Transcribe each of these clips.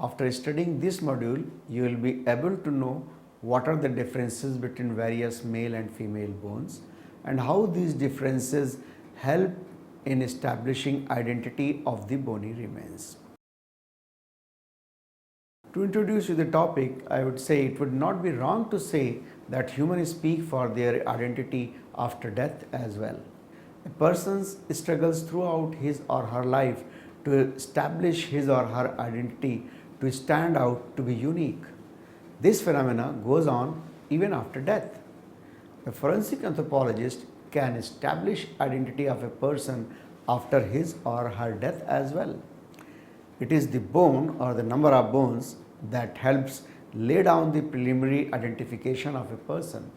After studying this module, you will be able to know what are the differences between various male and female bones and how these differences help in establishing identity of the bony remains. To introduce you the topic, I would say it would not be wrong to say that humans speak for their identity after death as well. A person struggles throughout his or her life to establish his or her identity, to stand out, to be unique. This phenomena goes on even after death. A forensic anthropologist can establish identity of a person after his or her death as well. It is the bone or the number of bones that helps lay down the preliminary identification of a person.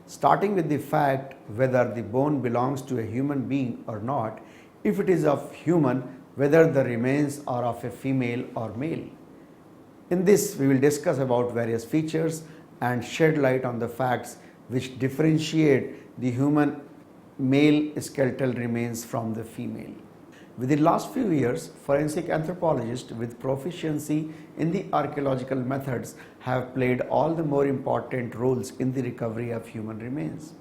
Starting with the fact whether the bone belongs to a human being or not, if it is of human, whether the remains are of a female or male. In this, we will discuss about various features and shed light on the facts which differentiate the human male skeletal remains from the female. Within the last few years, forensic anthropologists with proficiency in the archaeological methods have played all the more important roles in the recovery of human remains.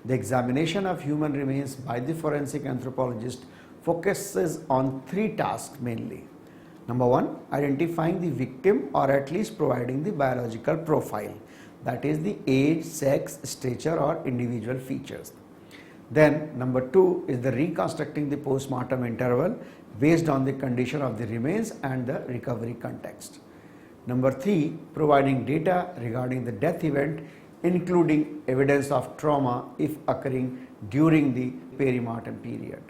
The examination of human remains by the forensic anthropologist focuses on three tasks mainly. Number one, identifying the victim or at least providing the biological profile, that is the age, sex, stature or individual features. Then number two is the reconstructing the post-mortem interval based on the condition of the remains and the recovery context. Number three, providing data regarding the death event, including evidence of trauma if occurring during the peri-mortem period.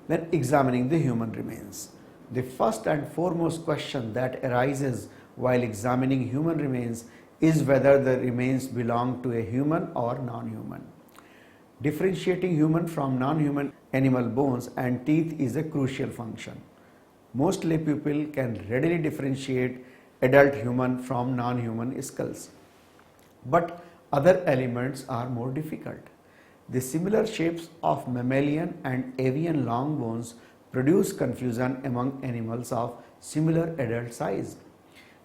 Then examining the human remains. The first and foremost question that arises while examining human remains is whether the remains belong to a human or non-human. Differentiating human from non-human animal bones and teeth is a crucial function. Most lay people can readily differentiate adult human from non-human skulls, but other elements are more difficult. The similar shapes of mammalian and avian long bones produce confusion among animals of similar adult size.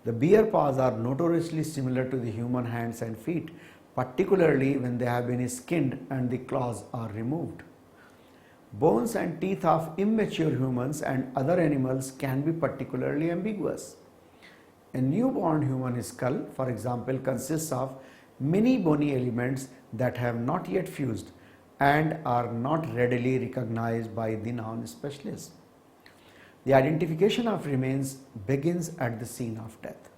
The bear paws are notoriously similar to the human hands and feet, particularly when they have been skinned and the claws are removed. Bones and teeth of immature humans and other animals can be particularly ambiguous. A newborn human skull, for example, consists of many bony elements that have not yet fused and are not readily recognized by the non-specialist. The identification of remains begins at the scene of death.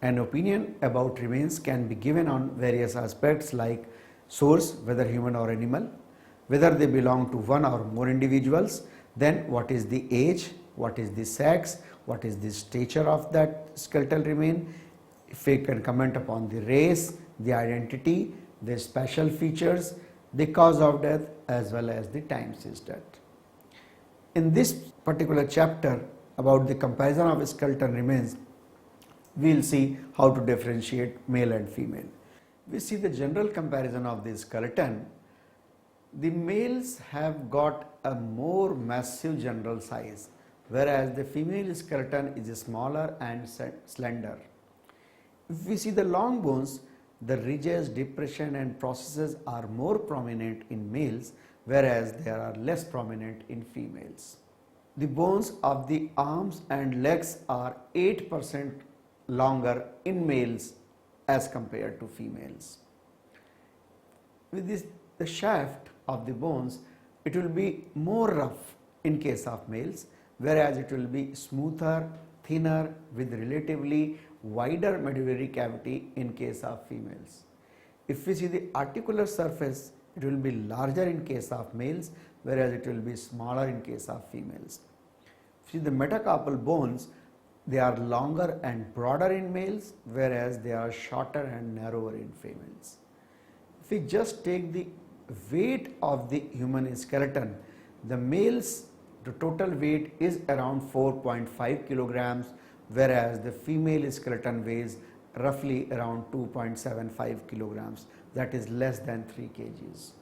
An opinion about remains can be given on various aspects like source, whether human or animal, whether they belong to one or more individuals, then what is the age, what is the sex, what is the stature of that skeletal remain, if we can comment upon the race, the identity, the special features, the cause of death as well as the time since death. In this particular chapter about the comparison of skeleton remains, we will see how to differentiate male and female. We see the general comparison of the skeleton. The males have got a more massive general size, whereas the female skeleton is smaller and slender. If we see the long bones, the ridges, depression and processes are more prominent in males, whereas they are less prominent in females. The bones of the arms and legs are 8% longer in males as compared to females. With this, the shaft of the bones, it will be more rough in case of males, whereas it will be smoother, thinner with relatively wider medullary cavity in case of females. If we see the articular surface, it will be larger in case of males, whereas it will be smaller in case of females. If you see the metacarpal bones, they are longer and broader in males, whereas they are shorter and narrower in females. If we just take the weight of the human skeleton, the males, the total weight is around 4.5 kilograms, whereas the female skeleton weighs roughly around 2.75 kilograms, that is less than 3 kgs.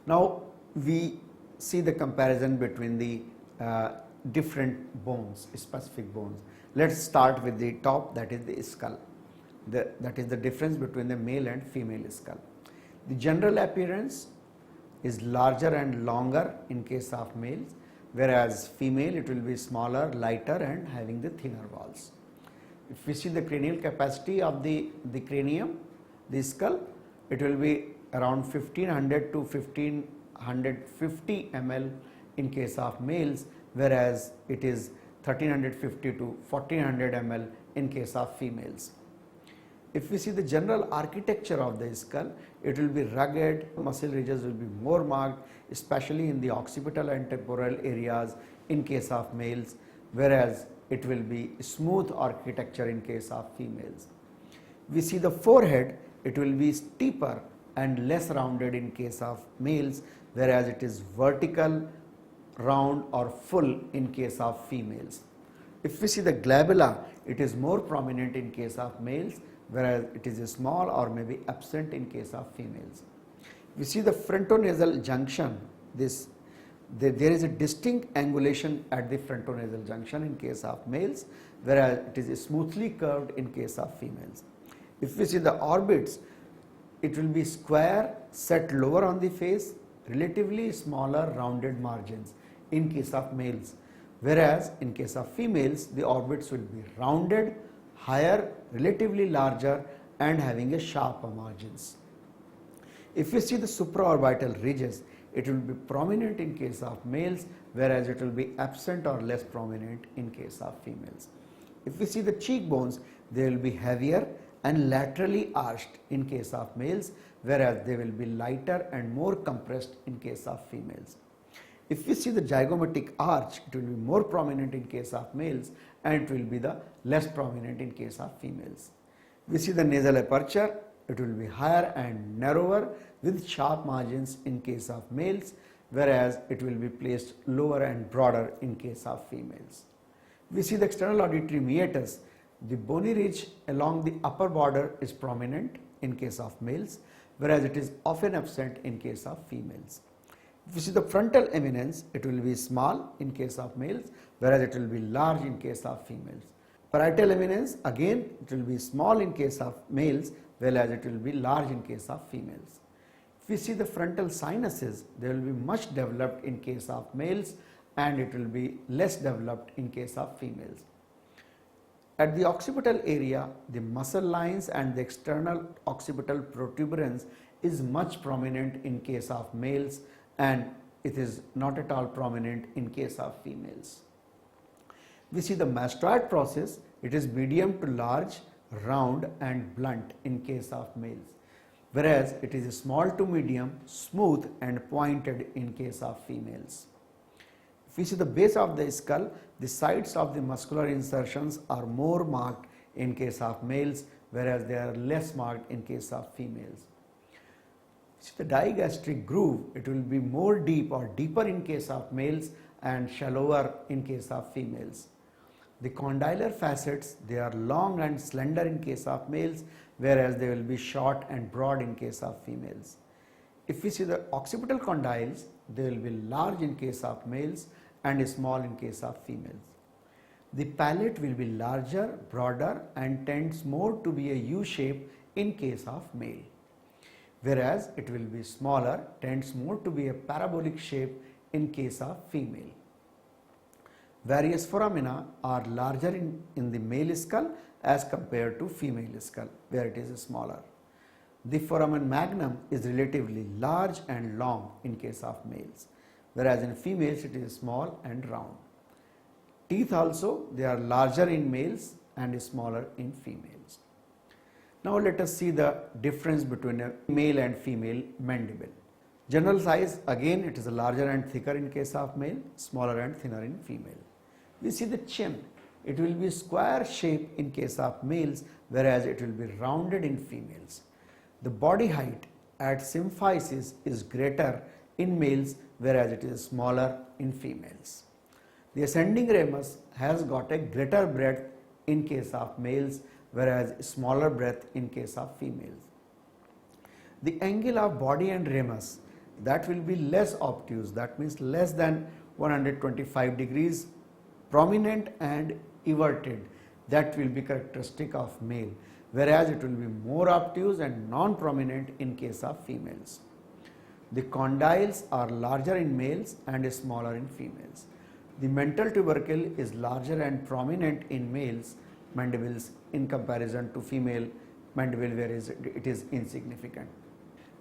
Now we see the comparison between the different bones, specific bones. Let's start with the top, that is the skull. That is the difference between the male and female skull. The general appearance is larger and longer in case of males, whereas female it will be smaller, lighter and having the thinner walls. If we see the cranial capacity of the cranium, the skull, it will be around 1500 to 1550 ml in case of males, whereas it is 1350 to 1400 ml in case of females. If we see the general architecture of the skull, it will be rugged, muscle ridges will be more marked, especially in the occipital and temporal areas in case of males, whereas it will be smooth architecture in case of females. We see the forehead, it will be steeper and less rounded in case of males, whereas it is vertical, round or full in case of females. If we see the glabella, it is more prominent in case of males, whereas it is small or maybe absent in case of females. We see the frontonasal junction, there is a distinct angulation at the frontonasal junction in case of males, whereas it is smoothly curved in case of females. If we see the orbits, it will be square, set lower on the face, relatively smaller rounded margins in case of males, whereas in case of females the orbits will be rounded, higher, relatively larger and having a sharper margins. If we see the supraorbital ridges, it will be prominent in case of males, whereas it will be absent or less prominent in case of females. If we see the cheekbones, they will be heavier and laterally arched in case of males, whereas they will be lighter and more compressed in case of females. If we see the zygomatic arch, it will be more prominent in case of males and it will be the less prominent in case of females. We see the nasal aperture, it will be higher and narrower with sharp margins in case of males, whereas it will be placed lower and broader in case of females. We see the external auditory meatus, the bony ridge along the upper border is prominent in case of males, whereas it is often absent in case of females. If you see the frontal eminence, it will be small in case of males, whereas it will be large in case of females. Parietal eminence, again it will be small in case of males, whereas it will be large in case of females. If we see the frontal sinuses, they will be much developed in case of males and it will be less developed in case of females. At the occipital area, the muscle lines and the external occipital protuberance is much prominent in case of males and it is not at all prominent in case of females. We see the mastoid process, it is medium to large, round and blunt in case of males, whereas it is small to medium, smooth and pointed in case of females. If we see the base of the skull, the sides of the muscular insertions are more marked in case of males, whereas they are less marked in case of females. See the digastric groove, it will be more deep or deeper in case of males and shallower in case of females. The condylar facets, they are long and slender in case of males, whereas they will be short and broad in case of females. If we see the occipital condyles, they will be large in case of males and small in case of females. The palate will be larger, broader and tends more to be a U shape in case of male, whereas it will be smaller, tends more to be a parabolic shape in case of female. Various foramina are larger in the male skull as compared to female skull, where it is smaller. The foramen magnum is relatively large and long in case of males, whereas in females it is small and round. Teeth also, they are larger in males and smaller in females. Now let us see the difference between a male and female mandible. General size, again it is larger and thicker in case of male, smaller and thinner in female. We see the chin, it will be square shape in case of males, whereas it will be rounded in females. The body height at symphysis is greater in males, whereas it is smaller in females. The ascending ramus has got a greater breadth in case of males, whereas smaller breadth in case of females. The angle of body and ramus, that will be less obtuse, that means less than 125 degrees prominent and everted, that will be characteristic of male, whereas it will be more obtuse and non-prominent in case of females. The condyles are larger in males and smaller in females. The mental tubercle is larger and prominent in males mandibles in comparison to female mandible, whereas it is insignificant.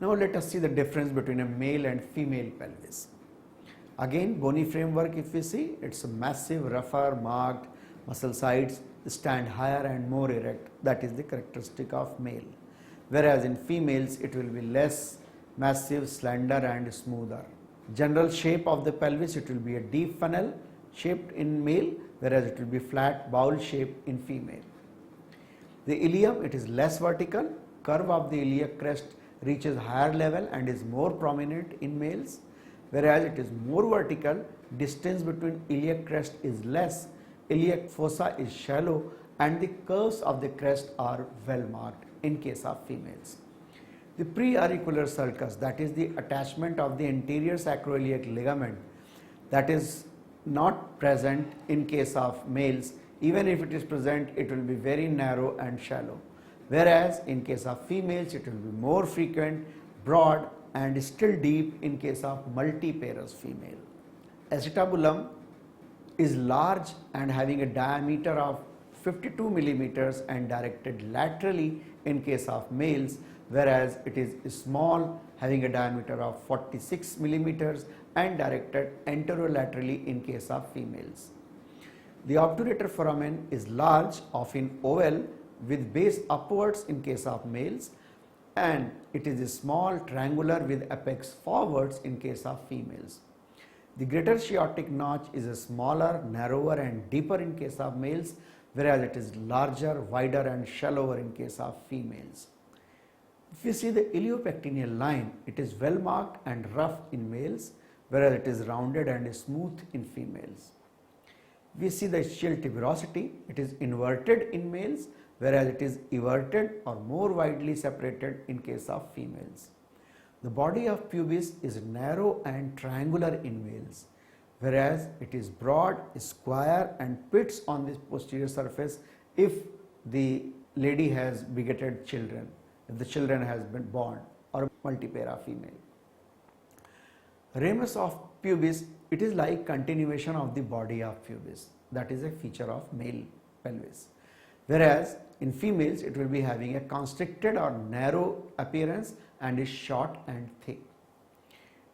Now let us see the difference between a male and female pelvis. Again, bony framework, if we see, it's a massive, rougher, marked, muscle sides stand higher and more erect. That is the characteristic of male. Whereas in females, it will be less massive, slender and smoother. General shape of the pelvis, it will be a deep funnel shaped in male, whereas it will be flat bowl shaped in female. The ilium, it is less vertical. Curve of the iliac crest reaches higher level and is more prominent in males, whereas it is more vertical. Distance between iliac crest is less, iliac fossa is shallow, and the curves of the crest are well marked in case of females. The pre-auricular sulcus, that is the attachment of the anterior sacroiliac ligament, that is not present in case of males. Even if it is present, it will be very narrow and shallow, whereas in case of females, it will be more frequent, broad and still deep in case of multiparous female. Acetabulum is large and having a diameter of 52 millimeters and directed laterally in case of males, whereas it is small having a diameter of 46 millimeters and directed anterolaterally in case of females. The obturator foramen is large, often oval, with base upwards in case of males, and it is small, triangular with apex forwards in case of females. The greater sciatic notch is smaller, narrower and deeper in case of males, whereas it is larger, wider and shallower in case of females. If you see the iliopectineal line, it is well marked and rough in males, whereas it is rounded and smooth in females. We see the ischial tuberosity, it is inverted in males, whereas it is everted or more widely separated in case of females. The body of pubis is narrow and triangular in males, whereas it is broad, square and pits on the posterior surface if the lady has begetted children, if the children has been born, or multipara female. Ramus of pubis, it is like continuation of the body of pubis. That is a feature of male pelvis. Whereas in females, it will be having a constricted or narrow appearance and is short and thick.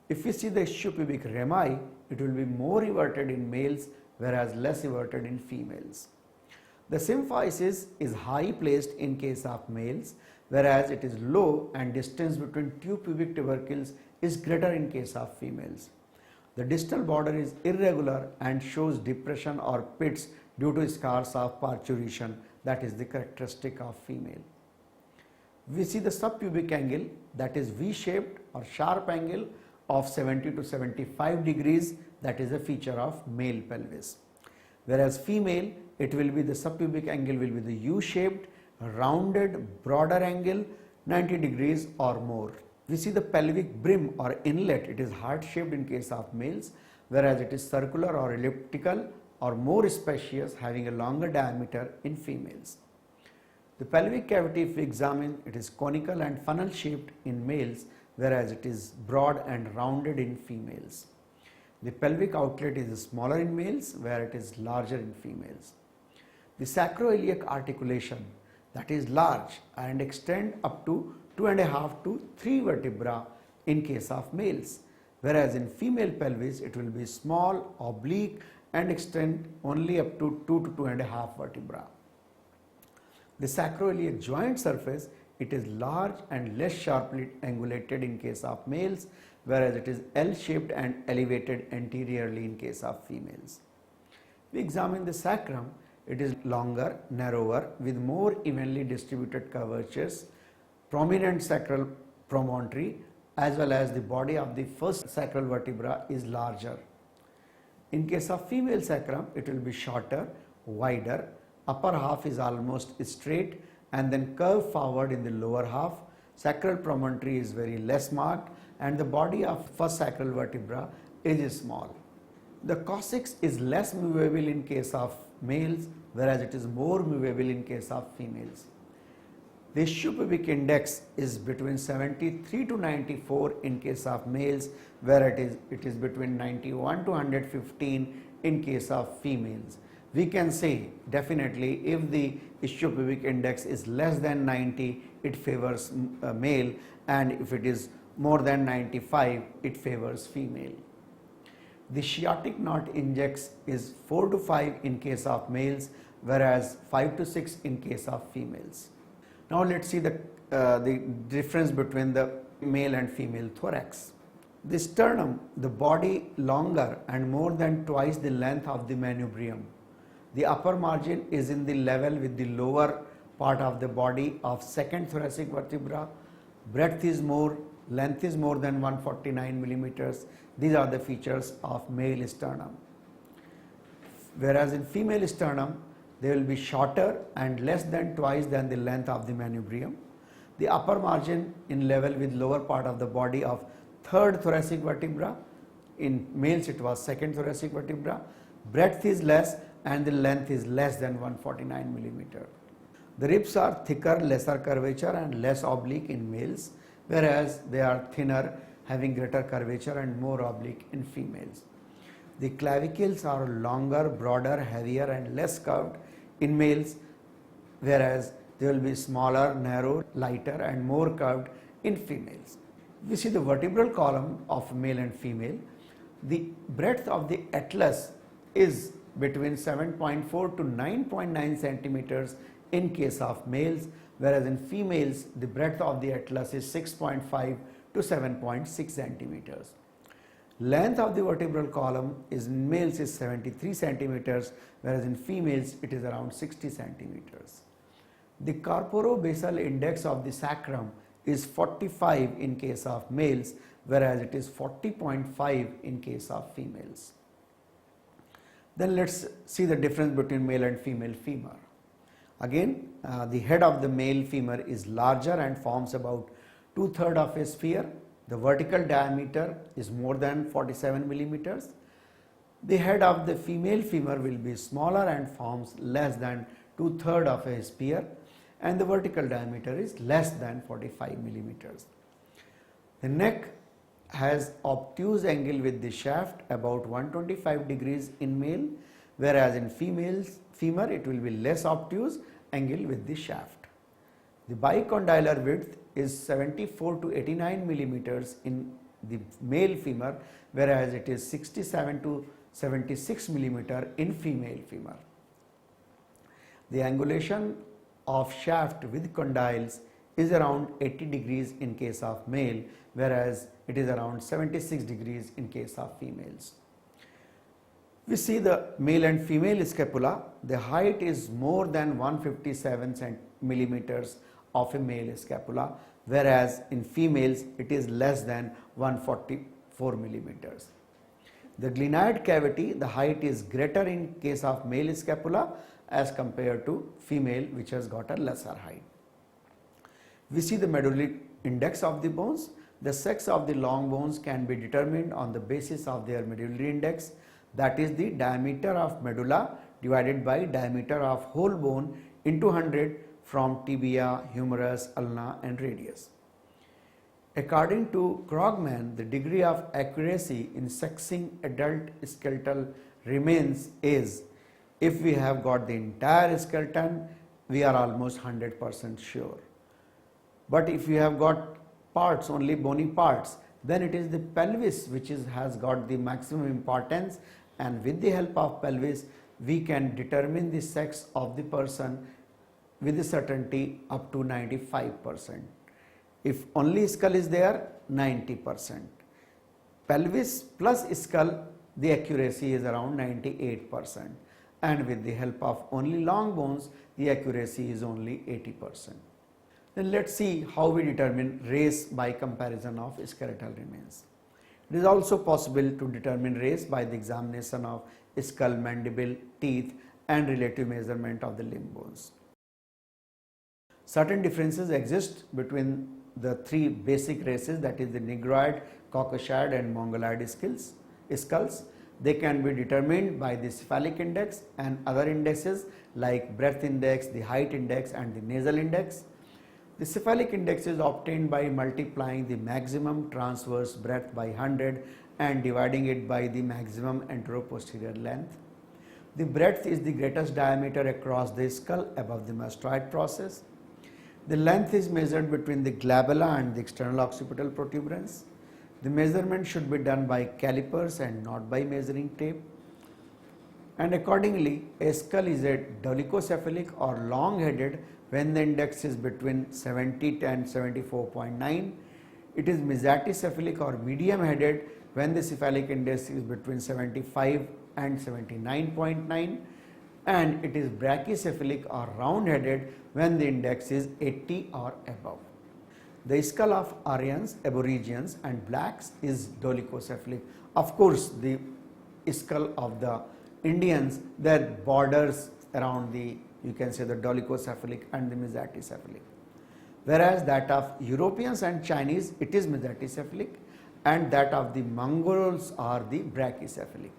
If we see the ischiopubic rami, it will be more everted in males, whereas less everted in females. The symphysis is high placed in case of males, whereas it is low and distance between two pubic tubercles is greater in case of females. The distal border is irregular and shows depression or pits due to scars of parturition, that is the characteristic of female. We see the subpubic angle, that is V-shaped or sharp angle of 70 to 75 degrees, that is a feature of male pelvis. Whereas female, it will be the subpubic angle will be the U-shaped, rounded, broader angle 90 degrees or more. We see the pelvic brim or inlet, it is heart-shaped in case of males, whereas it is circular or elliptical or more spacious, having a longer diameter in females. The pelvic cavity, if we examine, it is conical and funnel-shaped in males, whereas it is broad and rounded in females. The pelvic outlet is smaller in males, where it is larger in females. The sacroiliac articulation, that is large and extend up to 2.5 to 3 vertebra in case of males, whereas in female pelvis it will be small, oblique and extend only up to 2 to 2.5 vertebra. The sacroiliac joint surface, it is large and less sharply angulated in case of males, whereas it is L-shaped and elevated anteriorly in case of females. We examine the sacrum, it is longer, narrower with more evenly distributed curvatures, prominent sacral promontory, as well as the body of the first sacral vertebra is larger. In case of female sacrum, it will be shorter, wider, upper half is almost straight and then curve forward in the lower half. Sacral promontory is very less marked and the body of first sacral vertebra is small. The coccyx is less movable in case of males, whereas it is more movable in case of females. The ischiopubic index is between 73 to 94 in case of males, where it is between 91 to 115 in case of females. We can say definitely if the ischiopubic index is less than 90, it favors male, and if it is more than 95, it favors female. The sciatic knot index is 4 to 5 in case of males, whereas 5 to 6 in case of females. Now let's see the difference between the male and female thorax. The sternum, the body longer and more than twice the length of the manubrium. The upper margin is in the level with the lower part of the body of second thoracic vertebra. Breadth is more, length is more than 149 millimeters. These are the features of male sternum. Whereas in female sternum, they will be shorter and less than twice than the length of the manubrium. The upper margin in level with lower part of the body of third thoracic vertebra. In males it was second thoracic vertebra. Breadth is less and the length is less than 149 millimeter. The ribs are thicker, lesser curvature and less oblique in males, whereas they are thinner, having greater curvature and more oblique in females. The clavicles are longer, broader, heavier and less curved in males, whereas they will be smaller, narrow, lighter and more curved in females. We see the vertebral column of male and female. The breadth of the atlas is between 7.4 to 9.9 centimeters in case of males, whereas in females the breadth of the atlas is 6.5 to 7.6 centimeters. Length of the vertebral column in males is 73 centimeters, whereas in females it is around 60 centimeters. The corporobasal index of the sacrum is 45 in case of males, whereas it is 40.5 in case of females. Then let's see the difference between male and female femur. Again, the head of the male femur is larger and forms about 2/3 of a sphere. The vertical diameter is more than 47 millimeters. The head of the female femur will be smaller and forms less than 2/3 of a sphere, and the vertical diameter is less than 45 millimeters. The neck has obtuse angle with the shaft about 125 degrees in male, whereas in femur it will be less obtuse angle with the shaft. The bicondylar width is 74 to 89 millimeters in the male femur, whereas it is 67 to 76 millimeter in female femur. The angulation of shaft with condyles is around 80 degrees in case of male, whereas it is around 76 degrees in case of females. We see the male and female scapula. The height is more than 157 millimeters of a male scapula, whereas in females it is less than 144 millimeters. The glenoid cavity, the height is greater in case of male scapula as compared to female, which has got a lesser height. We see the medullary index of the bones. The sex of the long bones can be determined on the basis of their medullary index, that is the diameter of medulla divided by diameter of whole bone into 100 from tibia, humerus, ulna and radius. According to Krogman, the degree of accuracy in sexing adult skeletal remains is, if we have got the entire skeleton, we are almost 100% sure. But if you have got parts, only bony parts, then it is the pelvis which has got the maximum importance, and with the help of pelvis we can determine the sex of the person with a certainty up to 95%. If only skull is there, 90%. Pelvis plus skull, the accuracy is around 98%, and with the help of only long bones, the accuracy is only 80%. Then let's see how we determine race by comparison of skeletal remains. It is also possible to determine race by the examination of skull, mandible, teeth and relative measurement of the limb bones. Certain differences exist between the three basic races, that is the Negroid, Caucasoid and Mongoloid skulls. They can be determined by the cephalic index and other indices like breadth index, the height index and the nasal index. The cephalic index is obtained by multiplying the maximum transverse breadth by 100 and dividing it by the maximum anteroposterior length. The breadth is the greatest diameter across the skull above the mastoid process. The length is measured between the glabella and the external occipital protuberance. The measurement should be done by calipers and not by measuring tape. And accordingly, a skull is a dolichocephalic or long-headed when the index is between 70 and 74.9. It is mesocephalic or medium-headed when the cephalic index is between 75 and 79.9, and it is brachycephalic or round-headed when the index is 80 or above. The skull of Aryans, Aborigines and blacks is dolichocephalic. Of course, the skull of the Indians, their borders around the, you can say, the dolichocephalic and the mesocephalic. Whereas that of Europeans and Chinese, it is mesocephalic, and that of the Mongols are the brachycephalic.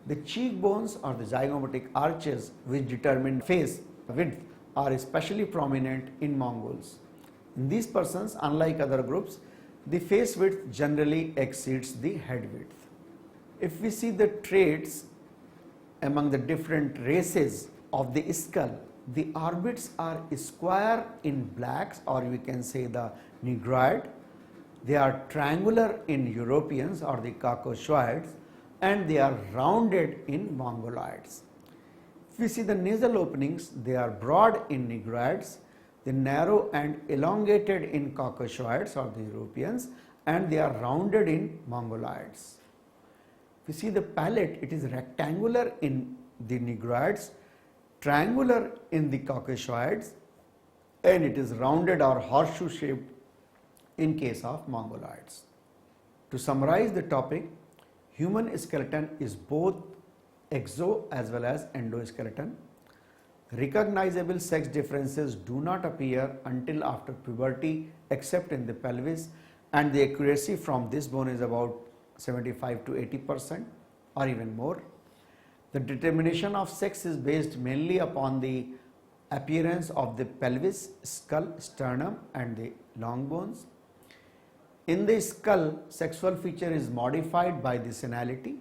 The cheekbones or the zygomatic arches which determine face width are especially prominent in Mongols. In these persons, unlike other groups, the face width generally exceeds the head width. If we see the traits among the different races of the skull, the orbits are square in blacks, or we can say the negroid. They are triangular in Europeans or the Caucasoids, and they are rounded in Mongoloids. If we see the nasal openings, they are broad in negroids, they narrow and elongated in Caucasoids or the Europeans, and they are rounded in Mongoloids. If we see the palate, it is rectangular in the negroids, triangular in the Caucasoids, and it is rounded or horseshoe shaped in case of Mongoloids. To summarize the topic, human skeleton is both exo as well as endoskeleton. Recognizable sex differences do not appear until after puberty except in the pelvis, and the accuracy from this bone is about 75 to 80% or even more. The determination of sex is based mainly upon the appearance of the pelvis, skull, sternum and the long bones. In the skull, sexual feature is modified by the senility,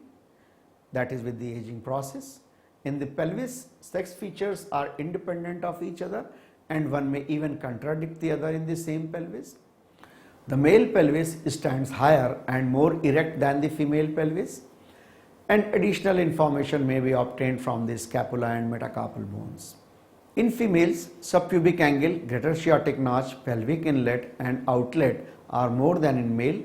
that is with the aging process. In the pelvis, sex features are independent of each other and one may even contradict the other in the same pelvis. The male pelvis stands higher and more erect than the female pelvis, and additional information may be obtained from the scapula and metacarpal bones. In females, subpubic angle, greater sciatic notch, pelvic inlet and outlet are more than in male,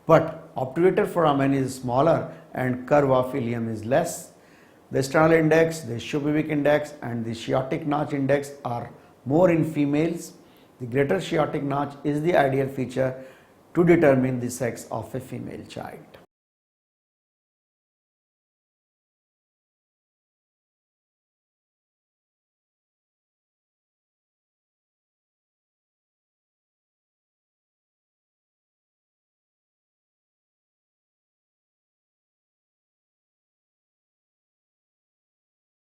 but obturator foramen is smaller and curve of ilium is less. The sternal index, the ischopubic index and the sciatic notch index are more in females. The greater sciatic notch is the ideal feature to determine the sex of a female child.